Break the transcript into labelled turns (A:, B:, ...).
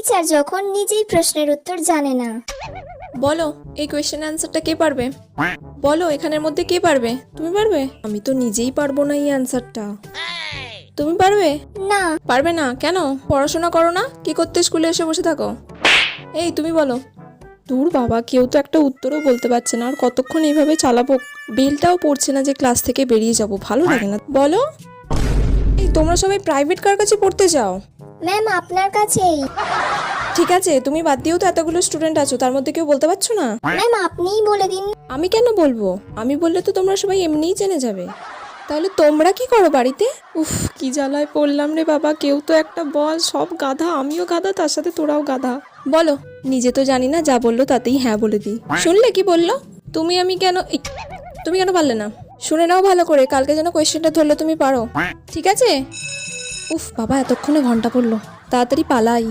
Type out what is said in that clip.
A: Teacher যখন নিজেই প্রশ্নের উত্তর জানে না।
B: বলো এই কোয়েশ্চেন অ্যান্সারটা কে পারবে? বলো এখানের মধ্যে কে পারবে? তুমি পারবে? আমি তো নিজেই পারবো না এই অ্যান্সারটা। তুমি পারবে?
A: না।
B: পারবে না কেন? পড়াশোনা করো না? কি করতে স্কুলে এসে বসে থাকো? এই তুমি বলো। দূর বাবা, কেউ তো একটা উত্তরও বলতে পারছে না, আর কতক্ষণ এইভাবে চালাবো? বেলটাও পড়ছে না যে ক্লাস থেকে বেরিয়ে যাব, ভালো লাগে না। বলো। এই তোমরা সবাই প্রাইভেট কার কাছে পড়তে যাও?
A: ম্যাম আপনার কাছেই।
B: ঠিক আছে, তুমি বাদ দিয়েও তো এতগুলো স্টুডেন্ট আছো, তার মধ্যে কেউ বলতে পারছো না?
A: ম্যাম আপনিই বলে দিন।
B: আমি কেন বলবো? আমি বললে তো তোমরা সবাই এমনিই জেনে যাবে। তাহলে তোমরা কি করো বাড়িতে? উফ, কি জ্বালায় পড়লাম রে বাবা, কেউ তো একটা বল। সব গাধা, আমিও গাধা, তার সাথে তোরাও গাধা। বলো। নিজে তো জানি না, যা বললো তাতেই হ্যাঁ বলে দিই। শুনলে কি বললো? আমি কেন তুমি কেন পারলে না? শুনে নাও ভালো করে, কালকে যেন কোয়েশ্চেনটা ধরলে তুমি পারো, ঠিক আছে? উফ বাবা, এতক্ষণে ঘন্টা পড়লো, তাড়াতাড়ি পালাই।